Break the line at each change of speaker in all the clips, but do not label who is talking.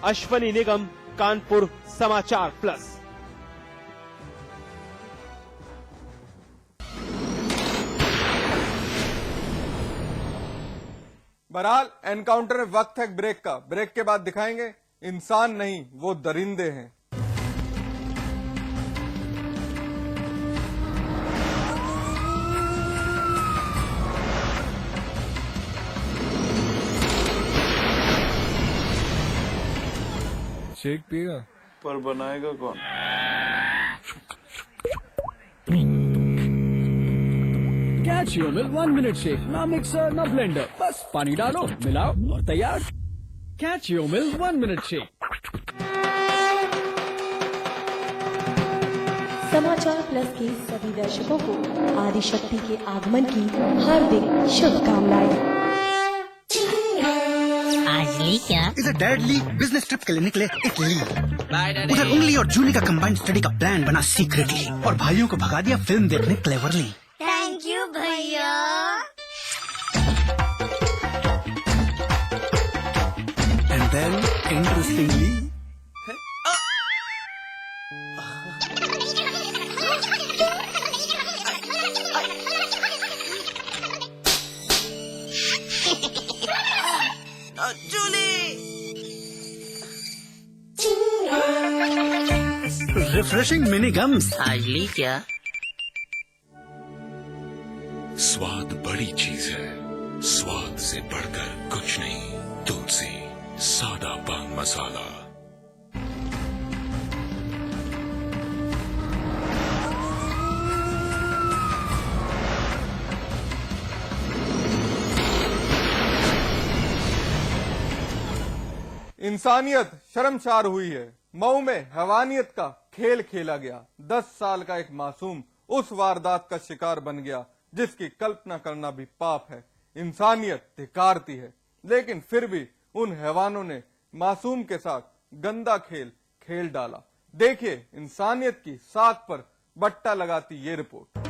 अश्वनी निगम, कानपुर समाचार प्लस।
बहरहाल एनकाउंटर में वक्त है ब्रेक का। ब्रेक के बाद दिखाएंगे इंसान नहीं वो दरिंदे हैं।
शेक पिएगा
पर बनाएगा कौन?
कैचियो मिल्क 1 मिनट शेक, ना मिक्सर ना ब्लेंडर, बस पानी डालो, मिलाओ और तैयार। कैचियो मिल्क 1 मिनट शेक।
समाचार प्लस के सभी दर्शकों को आदिशक्ति के आगमन की हार्दिक शुभकामनाएं।
क्या?
इधर डैड ली बिजनेस ट्रिप के लिए निकले इटली। उधर उंगली और जूली का कंबाइंड स्टडी का प्लान बना सीक्रेटली और भाइयों को भगा दिया फिल्म देखने क्लेवरली।
थैंक यू भैया।
And then interestingly refreshing mini gums.
आज ली क्या?
स्वाद बड़ी चीज है, स्वाद से बढ़कर कुछ नहीं। तुलसी सादा पान मसाला।
इंसानियत शर्मसार हुई है। मऊ में हैवानियत का खेल खेला गया। 10 साल का एक मासूम उस वारदात का शिकार बन गया जिसकी कल्पना करना भी पाप है। इंसानियत धिक्कारती है, लेकिन फिर भी उन हैवानों ने मासूम के साथ गंदा खेल खेल डाला। देखिए इंसानियत की साख पर बट्टा लगाती ये रिपोर्ट।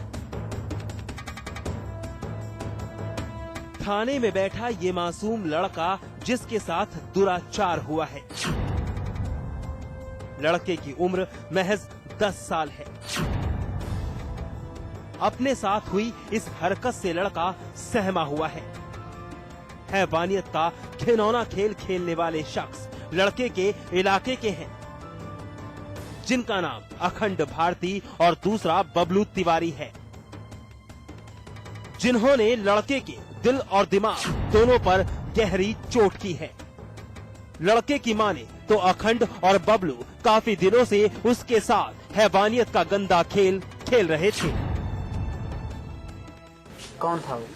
थाने में बैठा ये मासूम लड़का जिसके साथ दुराचार हुआ है। लड़के की उम्र महज 10 साल है। अपने साथ हुई इस हरकत से लड़का सहमा हुआ है। हैवानियत का घिनौना खेल खेलने वाले शख्स लड़के के इलाके के हैं, जिनका नाम अखंड भारती और दूसरा बबलू तिवारी है, जिन्होंने लड़के के दिल और दिमाग दोनों पर गहरी चोट की है। लड़के की माने तो अखंड और बबलू काफी दिनों से उसके साथ हैवानियत का गंदा खेल खेल रहे थे।
कौन था वो?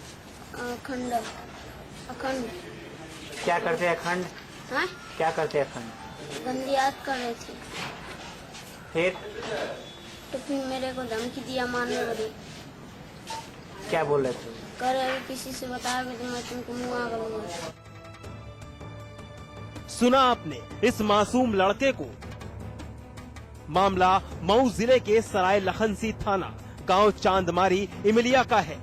अखंड। अखंड
क्या करते अखंड?
हाँ?
क्या करते अखंड?
गंदी याद कर रहे थे।
फिर?
तो फिर मेरे को धमकी दिया मारने वाली।
क्या बोल रहे थे?
कह रहे किसी से बताया तो मैं तुमको मुआ करूंगा।
सुना आपने इस मासूम लड़के को। मामला मऊ जिले के सराय लखनसी थाना गांव चांदमारी इमलिया का है।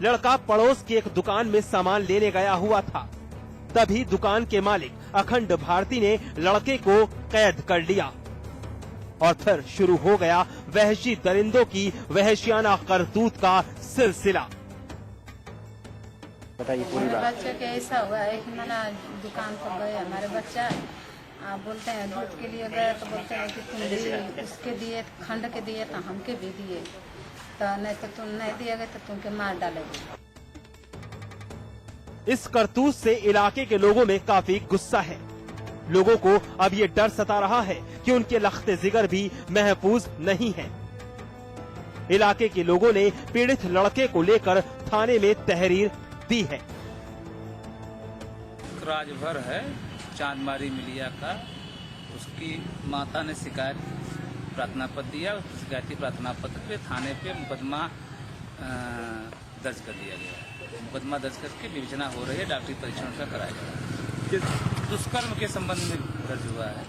लड़का पड़ोस की एक दुकान में सामान लेने गया हुआ था, तभी दुकान के मालिक अखंड भारती ने लड़के को कैद कर लिया और फिर शुरू हो गया वहशी दरिंदों की वहशियाना करतूत का सिलसिला।
बताइए पूरी बात।
बच्चे के ऐसा हुआ है कि मैंने दुकान पर गए, हमारे बच्चा आप बोलते हैं दूध के लिए गए तो बोलते हैं कि तुम भी उसके दिए, खंड के दिए तो हमके भी दिए, तो नहीं तो तुम नहीं दिएगे तो तुमके मार डालेंगे।
इस करतूत से इलाके के लोगों में काफी गुस्सा है। लोगों को अब ये डर सता रहा है कि उनके लख्ते जिगर भी महफूज नहीं है। इलाके के लोगों ने पीड़ित लड़के को लेकर थाने में तहरीर दी है।
राजभर है चांदमारी मिलिया का, उसकी माता ने शिकायत प्रार्थना पत्र दिया। शिकायती प्रार्थना पत्र पे थाने पे मुकदमा दर्ज कर दिया गया। मुकदमा दर्ज करके विवेचना हो रही है, डॉक्टरी परीक्षण का कराया गया। दुष्कर्म के संबंध में दर्ज हुआ है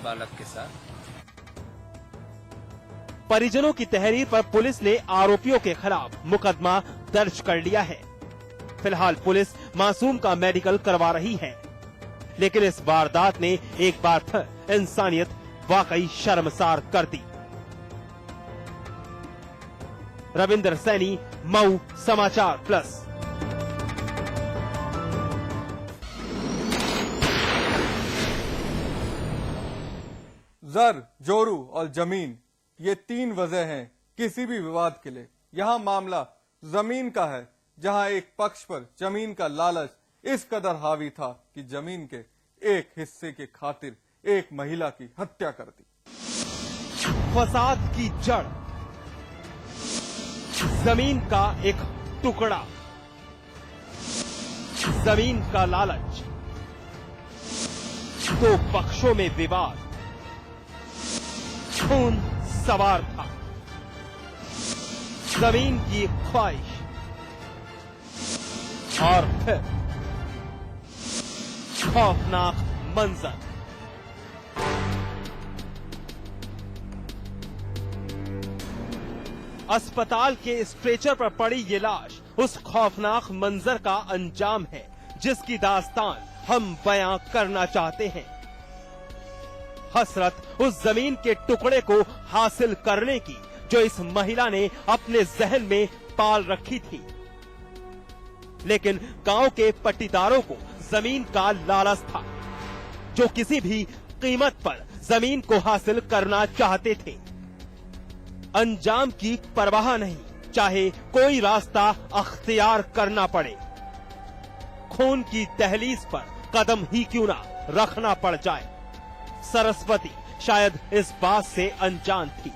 बालक के साथ।
परिजनों की तहरीर पर पुलिस ने आरोपियों के खिलाफ मुकदमा दर्ज कर लिया है। फिलहाल पुलिस मासूम का मेडिकल करवा रही है, लेकिन इस वारदात ने एक बार फिर इंसानियत वाकई शर्मसार कर दी। रविंद्र सैनी, मऊ, समाचार प्लस।
जर, जोरू और जमीन, ये 3 वजह हैं किसी भी विवाद के लिए। यहाँ मामला जमीन का है, जहाँ एक पक्ष पर जमीन का लालच इस कदर हावी था कि जमीन के एक हिस्से के खातिर एक महिला की हत्या कर दी।
फसाद की जड़, जमीन का एक टुकड़ा, जमीन का लालच, 2 पक्षों में विवाद, खून सवार था, जमीन की ख्वाहिश और फिर खौफनाक मंजर। अस्पताल के स्ट्रेचर पर पड़ी ये लाश उस खौफनाक मंजर का अंजाम है जिसकी दास्तान हम बयां करना चाहते हैं। हसरत उस जमीन के टुकड़े को हासिल करने की जो इस महिला ने अपने जहन में पाल रखी थी, लेकिन गांव के पट्टीदारों को जमीन का लालच था, जो किसी भी कीमत पर जमीन को हासिल करना चाहते थे। अंजाम की परवाह नहीं, चाहे कोई रास्ता अख्तियार करना पड़े, खून की दहलीज पर कदम ही क्यों ना रखना पड़ जाए। सरस्वती शायद इस बात से अनजान थी,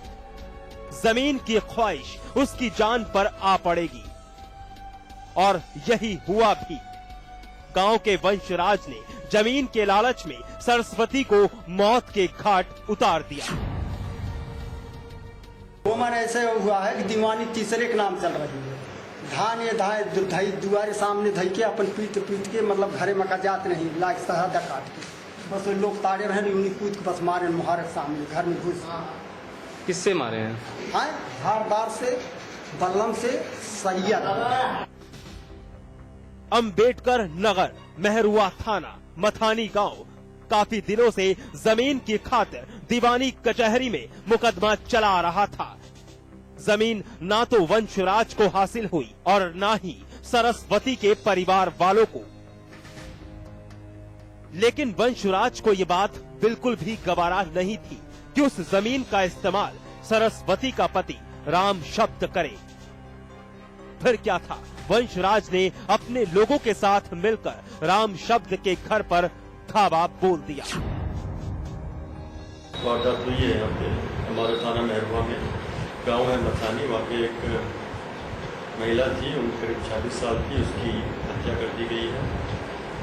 जमीन की ख्वाहिश उसकी जान पर आ पड़ेगी, और यही हुआ भी। गांव के वंशराज ने जमीन के लालच में सरस्वती को मौत के घाट उतार दिया।
उमर ऐसे हुआ है कि दीवानी तीसरे के नाम चल रही है। धान ये धाई दुआरे सामने धई के अपन पीट के मतलब घरे में का जात नहीं लाख सहदा काट के बस लोग ताड़े रहे उन्हीं कूद के बस मारे मुहारक सामने घर में घुस।
किससे मारे हैं?
हाँ, धारदार से, बल्लम से, सैयद।
अंबेडकर नगर, मेहरुआ थाना, मथानी गांव काफी दिनों से जमीन की खातिर दीवानी कचहरी में मुकदमा चला रहा था। जमीन ना तो वंशराज को हासिल हुई और ना ही सरस्वती के परिवार वालों को, लेकिन वंशराज को यह बात बिल्कुल भी गवारा नहीं थी कि उस जमीन का इस्तेमाल सरस्वती का पति राम शब्द करे। फिर क्या था, वंशराज ने अपने लोगों के साथ मिलकर राम शब्द के घर पर धावा बोल दिया।
वारदात हुई है यहाँ पे हमारे थाना मेहरुआ में, गांव है मथानी। वहाँ पे एक महिला थी, उम्र करीब 40 साल की, उसकी हत्या कर दी गई है।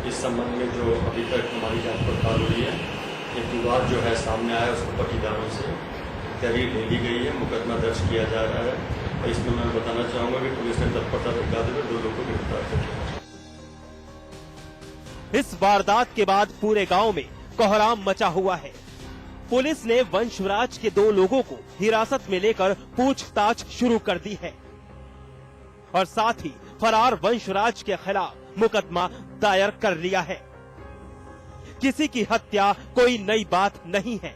इस संबंध में जो अभी तक हमारी जांच पड़ताल हुई है, एक विवाद जो है सामने आया, उसको पट्टीदारों से तहरीर ले ली गई है, मुकदमा दर्ज किया जा रहा है। और इसमें मैं बताना चाहूंगा कि पुलिस ने तत्परता दिखाते हुए 2 लोगों को गिरफ्तार कर लिया।
इस वारदात के बाद पूरे गांव में कोहराम मचा हुआ है। पुलिस ने वंशराज के 2 लोगों को हिरासत में लेकर पूछताछ शुरू कर दी है और साथ ही फरार वंशराज के खिलाफ मुकदमा दायर कर लिया है। किसी की हत्या कोई नई बात नहीं है।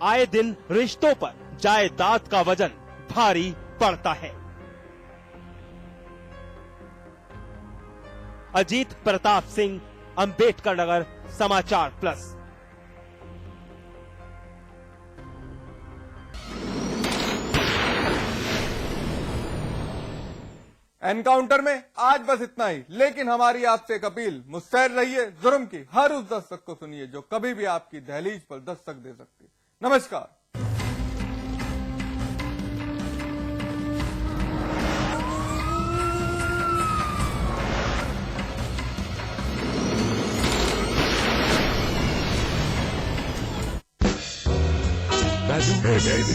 आए दिन रिश्तों पर जायदाद का वजन भारी पड़ता है। अजीत प्रताप सिंह, अंबेडकर नगर, समाचार प्लस।
एनकाउंटर में आज बस इतना ही, लेकिन हमारी आपसे एक अपील, मुस्तैद रहिए जुर्म की हर उस दस्तक को सुनिए जो कभी भी आपकी दहलीज पर दस्तक दे सकती। नमस्कार।
Hey baby,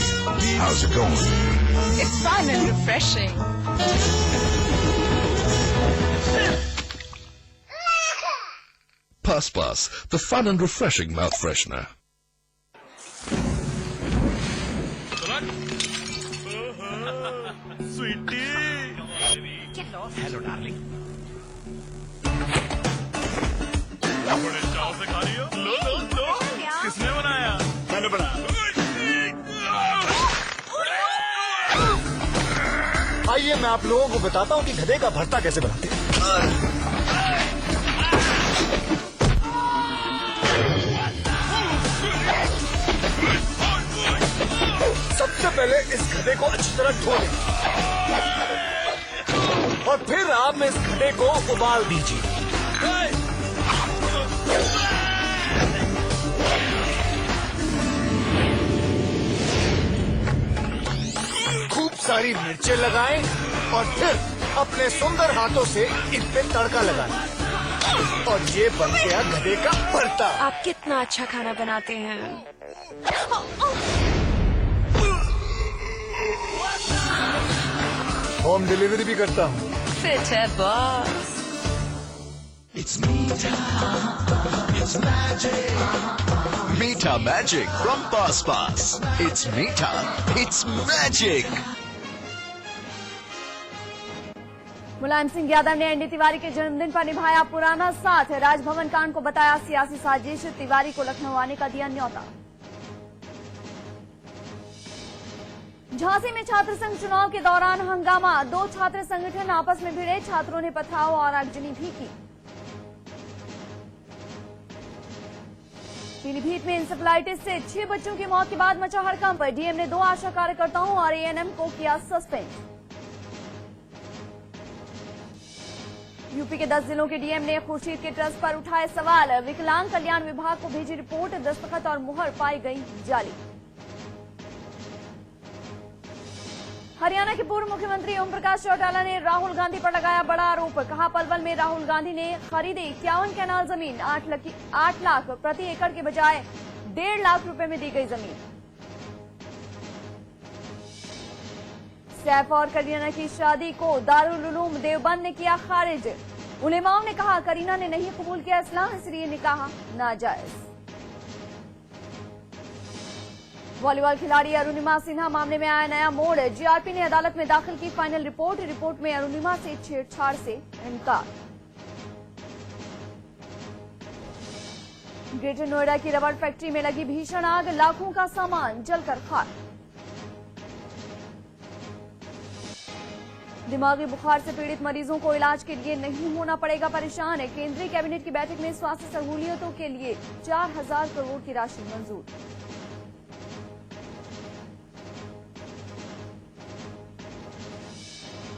how's it going?
It's fun and refreshing.
Puss Puss, the fun and refreshing mouth freshener.
Sweetie. Hello, darling. बड़े चाव से
आइए मैं आप लोगों को बताता हूँ कि गधे का भरता कैसे बनाते हैं। सबसे पहले इस गधे को अच्छी तरह धो लें और फिर आप इस गधे को उबाल दीजिए। खूब सारी मिर्चें लगाएं और फिर अपने सुंदर हाथों से इन पे तड़का लगाएं और ये बन गया गधे का भरता।
आप कितना अच्छा खाना बनाते हैं।
होम डिलीवरी भी करता हूँ।
फिट है boss.
Meeta Magic from Pass Pass. It's Meeta. It's magic.
Mulayam Singh Yadav ने एनडी तिवारी के जन्मदिन पर निभाया पुराना साथ। राजभवन कांड को बताया सियासी साजिश। तिवारी को लखनऊ आने का दिया न्योता। झांसी में छात्र संघ चुनाव के दौरान हंगामा। 2 छात्र संगठन आपस में भिड़े। छात्रों ने पथराव और आगजनी भी की। पीलीभीत में इंसेफ्लाइटिस से 6 बच्चों की मौत के बाद मचा हड़कंप। डीएम ने 2 आशा कार्यकर्ताओं और एएनएम को किया सस्पेंड। यूपी के 10 जिलों के डीएम ने खुर्शीद के ट्रस्ट पर उठाए सवाल। विकलांग कल्याण विभाग को भेजी रिपोर्ट। दस्तखत और मुहर पाई गई जाली। हरियाणा के पूर्व मुख्यमंत्री ओम प्रकाश चौटाला ने राहुल गांधी पर लगाया बड़ा आरोप। कहा पलवल में राहुल गांधी ने खरीदी 51 कैनाल जमीन। 8 लाख प्रति एकड़ के बजाय 1.5 लाख रुपए में दी गई जमीन। सैफ और करीना की शादी को दारुल उलूम देवबंद ने किया खारिज। उलेमाओं ने कहा करीना ने नहीं कबूल किया इस्लाम, इसलिए निकाह नाजायज। वॉलीबॉल खिलाड़ी अरुणिमा सिन्हा मामले में आया नया मोड़। जीआरपी ने अदालत में दाखिल की फाइनल रिपोर्ट। रिपोर्ट में अरुणिमा से छेड़छाड़ से इनकार। ग्रेटर नोएडा की रबड़ फैक्ट्री में लगी भीषण आग। लाखों का सामान जलकर खाक। दिमागी बुखार से पीड़ित मरीजों को इलाज के लिए नहीं होना पड़ेगा परेशान। केंद्रीय कैबिनेट की बैठक में स्वास्थ्य सहूलियतों के लिए 4000 करोड़ की राशि मंजूर।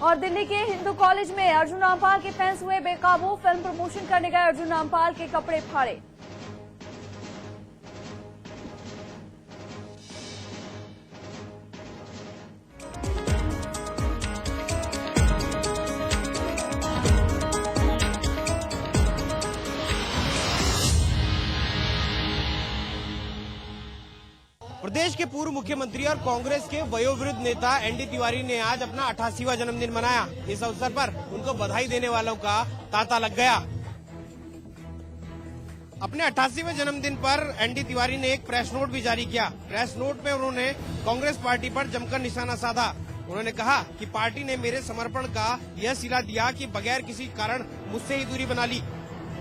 और दिल्ली के हिंदू कॉलेज में अर्जुन रामपाल के फैंस हुए बेकाबू। फिल्म प्रमोशन करने गए अर्जुन रामपाल के कपड़े फाड़े।
प्रदेश के पूर्व मुख्यमंत्री और कांग्रेस के वयोवृद्ध नेता एनडी तिवारी ने आज अपना 88वां जन्मदिन मनाया। इस अवसर पर उनको बधाई देने वालों का तांता लग गया। अपने 88वें जन्मदिन पर एनडी तिवारी ने एक प्रेस नोट भी जारी किया। प्रेस नोट में उन्होंने कांग्रेस पार्टी पर जमकर निशाना साधा। उन्होंने कहा कि पार्टी ने मेरे समर्पण का यह सिला दिया कि बगैर किसी कारण मुझसे ही दूरी बना ली।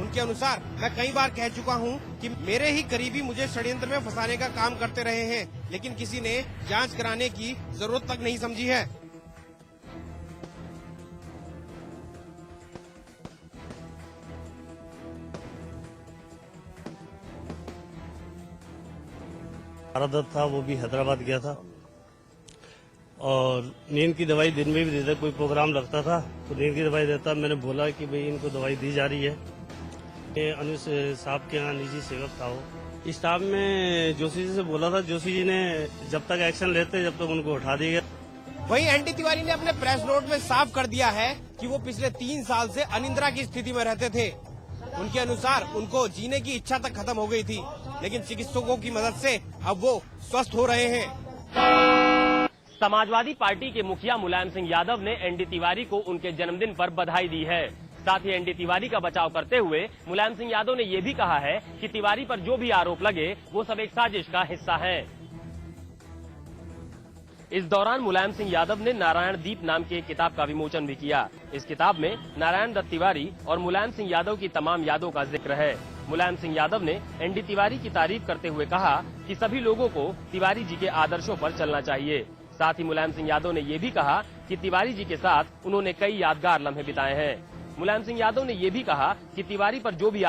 उनके अनुसार मैं कई बार कह चुका हूं कि मेरे ही करीबी मुझे षड्यंत्र में फंसाने का काम करते रहे हैं, लेकिन किसी ने जांच कराने की जरूरत तक नहीं समझी है।
दर्द था, वो भी हैदराबाद गया था और नींद की दवाई दिन में भी देता। कोई प्रोग्राम लगता था तो नींद की दवाई देता। मैंने बोला कि भाई इनको दवाई दी जा रही है। अनुज साहब के यहाँ निजी सेवक था वो। स्टाफ में जोशी जी से बोला था, जोशी जी ने जब तक एक्शन लेते जब तक उनको उठा दिया।
वहीं एनडी तिवारी ने अपने प्रेस नोट में साफ कर दिया है कि वो पिछले 3 साल से अनिद्रा की स्थिति में रहते थे। उनके अनुसार उनको जीने की इच्छा तक खत्म हो गई थी, लेकिन चिकित्सकों की मदद से अब वो स्वस्थ हो रहे हैं।
समाजवादी पार्टी के मुखिया मुलायम सिंह यादव ने एनडी तिवारी को उनके जन्मदिन पर बधाई दी है। साथ ही एनडी तिवारी का बचाव करते हुए मुलायम सिंह यादव ने यह भी कहा है कि तिवारी पर जो भी आरोप लगे वो सब एक साजिश का हिस्सा है। इस दौरान मुलायम सिंह यादव ने नारायण दीप नाम की एक किताब का विमोचन भी किया। इस किताब में नारायण दत्त तिवारी और मुलायम सिंह यादव की तमाम यादों का जिक्र है। मुलायम सिंह यादव ने एनडी तिवारी की तारीफ करते हुए कहा कि सभी लोगों को तिवारी जी के आदर्शों पर चलना चाहिए। साथ ही मुलायम सिंह यादव ने ये भी कहा कि तिवारी जी के साथ उन्होंने कई यादगार लम्हे बिताए हैं। मुलायम सिंह यादव ने ये भी कहा कि तिवारी पर जो भी